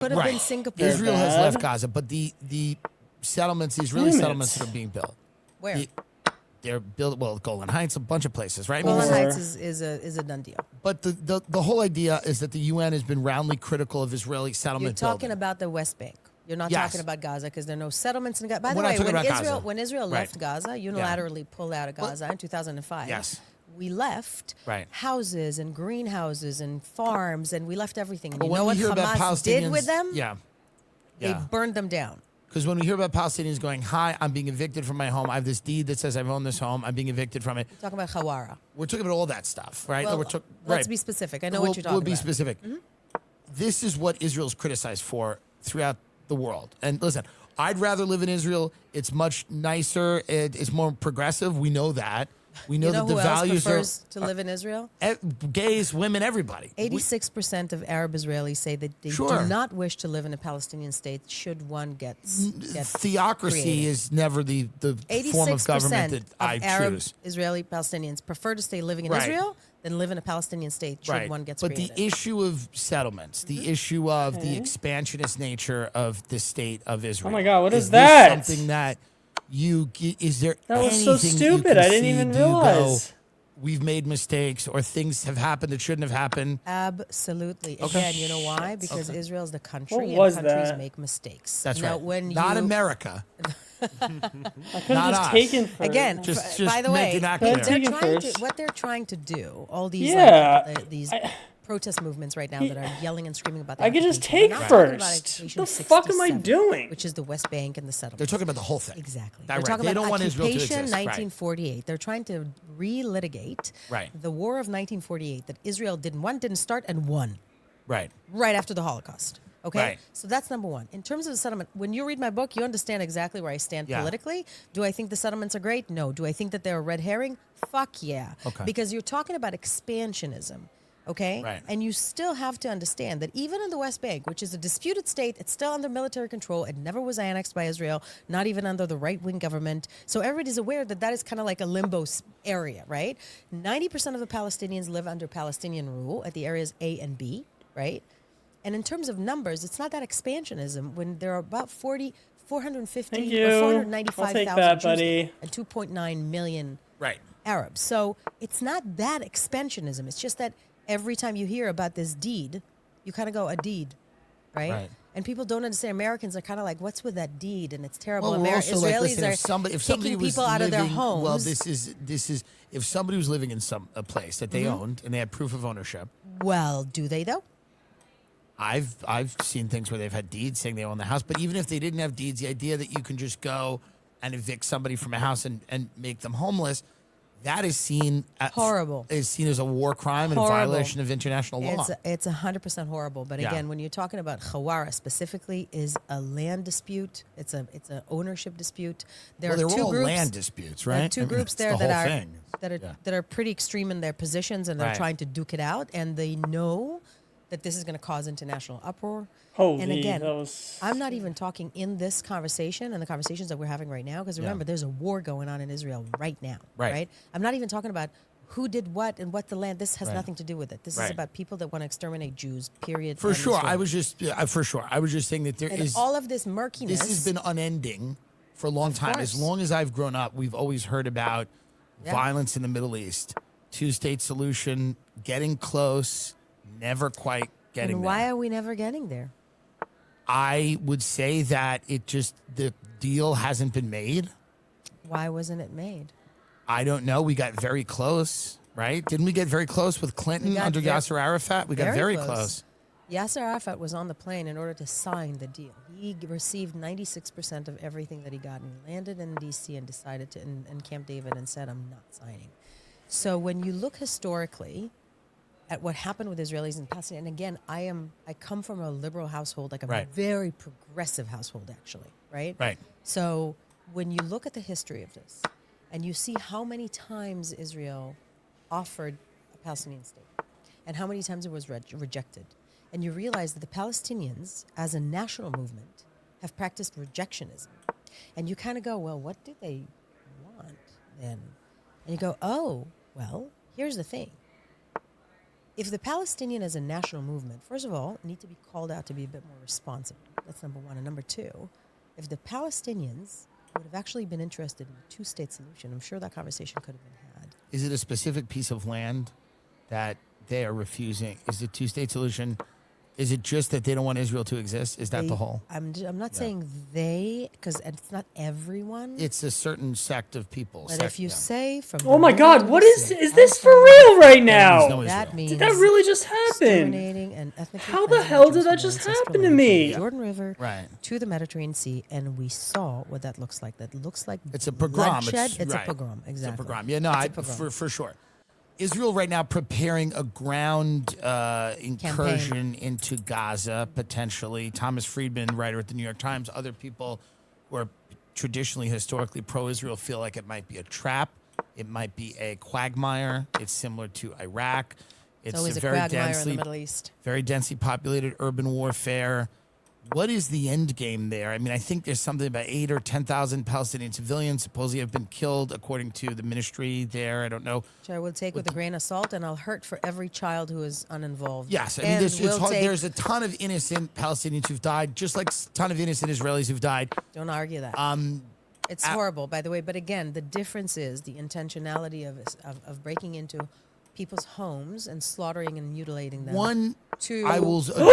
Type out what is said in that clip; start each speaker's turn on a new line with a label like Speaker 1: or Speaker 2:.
Speaker 1: Could have been Singapore.
Speaker 2: Israel has left Gaza, but the settlements, the Israeli settlements that are being built.
Speaker 1: Where?
Speaker 2: They're built, Golan Heights, a bunch of places, right?
Speaker 1: Golan Heights is a done deal.
Speaker 2: But the whole idea is that the UN has been roundly critical of Israeli settlement
Speaker 1: You're talking
Speaker 2: building.
Speaker 1: about the West Bank. You're not talking about Gaza because there are no settlements in Gaza. By the
Speaker 2: We're not
Speaker 1: way,
Speaker 2: talking about
Speaker 1: when Israel
Speaker 2: Gaza.
Speaker 1: left Gaza, unilaterally pulled out of Gaza in 2005.
Speaker 2: Yes.
Speaker 1: We left houses and greenhouses and farms, and we left everything. And
Speaker 2: But
Speaker 1: you
Speaker 2: when
Speaker 1: know
Speaker 2: we
Speaker 1: what
Speaker 2: hear about
Speaker 1: Hamas did with them?
Speaker 2: Yeah.
Speaker 1: They burned them down.
Speaker 2: Because when we hear about Palestinians going, hi, I'm being evicted from my home. I have this deed that says I've owned this home. I'm being evicted from it.
Speaker 1: We're talking about Hawara.
Speaker 2: We're talking about all that stuff, right?
Speaker 1: Well, let's be specific. I know what you're talking about.
Speaker 2: We'll be specific. This is what Israel's criticized for throughout the world. And listen, I'd rather live in Israel. It's much nicer. It's more progressive. We know that. We know that the values
Speaker 1: who else prefers to live in Israel?
Speaker 2: Gays, women, everybody.
Speaker 1: 86% of Arab Israelis say that they do not wish to live in a Palestinian state should one get
Speaker 2: theocracy
Speaker 1: created.
Speaker 2: Is never the form of government that I
Speaker 1: Arab
Speaker 2: choose.
Speaker 1: Israeli Palestinians prefer to stay living in Israel than live in a Palestinian state should one get created.
Speaker 2: But the issue of settlements, the issue of the expansionist nature of the state of Israel.
Speaker 3: Oh my God, what is that?
Speaker 2: This something that is there
Speaker 3: that was
Speaker 2: anything
Speaker 3: so stupid?
Speaker 2: You can
Speaker 3: I didn't
Speaker 2: see,
Speaker 3: even
Speaker 2: do you
Speaker 3: realize.
Speaker 2: Go, we've made mistakes or things have happened that shouldn't have happened.
Speaker 1: Absolutely. Again, you know why? Because Israel is the country
Speaker 3: What
Speaker 1: and
Speaker 3: was
Speaker 1: countries
Speaker 3: that?
Speaker 1: make mistakes.
Speaker 2: That's
Speaker 1: now,
Speaker 2: right.
Speaker 1: When
Speaker 2: Not America.
Speaker 3: I could have
Speaker 2: Not
Speaker 3: just
Speaker 2: us.
Speaker 3: taken first.
Speaker 1: Again,
Speaker 2: Just
Speaker 1: by the way,
Speaker 2: making that clear.
Speaker 1: what they're trying to do, all these these protest movements right now that are yelling and screaming about that.
Speaker 3: I could just
Speaker 1: occupation,
Speaker 3: take
Speaker 1: they're not talking about
Speaker 3: first.
Speaker 1: occupation
Speaker 3: The fuck am I
Speaker 1: 67,
Speaker 3: doing?
Speaker 1: Which is the West Bank and the settlements.
Speaker 2: They're talking about the whole thing.
Speaker 1: Exactly.
Speaker 2: That
Speaker 1: They're
Speaker 2: right.
Speaker 1: talking
Speaker 2: They
Speaker 1: about
Speaker 2: don't want Israel to
Speaker 1: occupation
Speaker 2: exist.
Speaker 1: 1948. They're trying to relitigate the war of 1948 that Israel didn't start and won.
Speaker 2: Right.
Speaker 1: Right after the Holocaust. Okay?
Speaker 2: Right.
Speaker 1: So that's number one. In terms of the settlement, when you read my book, you understand exactly where I stand politically. Do I think the settlements are great? No. Do I think that they're a red herring? Fuck yeah.
Speaker 2: Okay.
Speaker 1: Because you're talking about expansionism. Okay?
Speaker 2: Right.
Speaker 1: And you still have to understand that even in the West Bank, which is a disputed state, it's still under military control. It never was annexed by Israel, not even under the right-wing government. So everybody's aware that that is kind of like a limbo area, right? 90% of the Palestinians live under Palestinian rule at the areas A and B, right? And in terms of numbers, it's not that expansionism when there are about 450 or 495,000 Jews and 2.9 million Arabs. So it's not that expansionism. It's just that every time you hear about this deed, you kind of go, a deed, right? And people don't understand. Americans are kind of like, what's with that deed? And it's terrible.
Speaker 2: Well, we're also
Speaker 1: Israelis
Speaker 2: like, listen,
Speaker 1: are
Speaker 2: if somebody
Speaker 1: kicking
Speaker 2: was
Speaker 1: people out of their
Speaker 2: living-
Speaker 1: homes.
Speaker 2: Well, this is if somebody was living in a place that they owned and they had proof of ownership.
Speaker 1: Well, do they though?
Speaker 2: I've seen things where they've had deeds saying they own the house, but even if they didn't have deeds, the idea that you can just go and evict somebody from a house and make them homeless, that is seen
Speaker 1: horrible.
Speaker 2: Is seen as a war crime and a violation of international law.
Speaker 1: It's 100% horrible. But again, when you're talking about Hawara specifically, is a land dispute. It's an ownership dispute. There
Speaker 2: They're
Speaker 1: are two
Speaker 2: all
Speaker 1: groups,
Speaker 2: land disputes, right?
Speaker 1: There are two groups there that are pretty extreme in their positions, and they're trying to duke it out, and they know that this is going to cause international uproar. And again, I'm not even talking in this conversation and the conversations that we're having right now, because remember, there's a war going on in Israel right now, right? I'm not even talking about who did what and what the land. This has nothing to do with it. This is about people that want to exterminate Jews, period.
Speaker 2: For sure. I was just saying that there is
Speaker 1: all of this murkiness.
Speaker 2: This has been unending for a long time. As long as I've grown up, we've always heard about violence in the Middle East, two-state solution, getting close, never quite getting there.
Speaker 1: Why are we never getting there?
Speaker 2: I would say that the deal hasn't been made.
Speaker 1: Why wasn't it made?
Speaker 2: I don't know. We got very close, right? Didn't we get very close with Clinton under Yasser Arafat? We got very close.
Speaker 1: Yasser Arafat was on the plane in order to sign the deal. He received 96% of everything that he got, and he landed in D.C. and decided to in Camp David and said, "I'm not signing." So when you look historically at what happened with Israelis in Palestine, and again, I come from a liberal household, like a very progressive household, actually, right?
Speaker 2: Right.
Speaker 1: So when you look at the history of this, and you see how many times Israel offered a Palestinian state, and how many times it was rejected, and you realize that the Palestinians, as a national movement, have practiced rejectionism, and you kind of go, well, what do they want then? And you go, oh, well, here's the thing. if the Palestinian is a national movement, first of all, need to be called out to be a bit more responsible. That's number one. And number two, if the Palestinians would have actually been interested in a two-state solution, I'm sure that conversation could have been had.
Speaker 2: Is it a specific piece of land that they are refusing? Is it two-state solution? Is it just that they don't want Israel to exist? Is that the whole?
Speaker 1: I'm not saying they, because it's not everyone.
Speaker 2: It's a certain sect of people.
Speaker 1: But if you say from
Speaker 3: Oh my
Speaker 1: the
Speaker 3: God,
Speaker 1: moment
Speaker 3: what
Speaker 1: you
Speaker 3: is
Speaker 1: say
Speaker 3: this for
Speaker 1: outside
Speaker 3: real right
Speaker 2: There is
Speaker 3: now?
Speaker 2: no
Speaker 1: that
Speaker 2: Israel.
Speaker 1: means
Speaker 3: Did that really just happen?
Speaker 1: exterminating and ethnically
Speaker 3: How the
Speaker 1: cleansing
Speaker 3: hell did
Speaker 1: Jews
Speaker 3: that
Speaker 1: from
Speaker 3: just
Speaker 1: ancestral
Speaker 3: happen to
Speaker 1: land
Speaker 3: me?
Speaker 1: from the Jordan River
Speaker 2: Right.
Speaker 1: to the Mediterranean Sea, and we saw what that looks like. That looks like
Speaker 2: It's a pogrom.
Speaker 1: bloodshed. It's
Speaker 2: right.
Speaker 1: a pogrom, exactly.
Speaker 2: It's a pogrom. Yeah, no,
Speaker 1: It's a pogrom.
Speaker 2: for sure. Israel right now preparing a ground incursion into Gaza, potentially. Thomas Friedman, writer at the New York Times, other people who are traditionally, historically pro-Israel feel like it might be a trap. It might be a quagmire. It's similar to Iraq. It's
Speaker 1: always a
Speaker 2: very
Speaker 1: quagmire in the
Speaker 2: densely,
Speaker 1: Middle East.
Speaker 2: very densely populated urban warfare. What is the end game there? I mean, I think there's something about 8,000 or 10,000 Palestinian civilians supposedly have been killed, according to the ministry there. I don't know.
Speaker 1: Which I will take with a grain of salt, and I'll hurt for every child who is uninvolved.
Speaker 2: Yes, I mean,
Speaker 1: And
Speaker 2: it's
Speaker 1: we'll
Speaker 2: hard.
Speaker 1: take-
Speaker 2: There's a ton of innocent Palestinians who've died, just like a ton of innocent Israelis who've died.
Speaker 1: Don't argue that. It's horrible, by the way. But again, the difference is the intentionality of breaking into people's homes and slaughtering and mutilating them.
Speaker 2: One,
Speaker 1: Two,
Speaker 2: I will
Speaker 3: Oh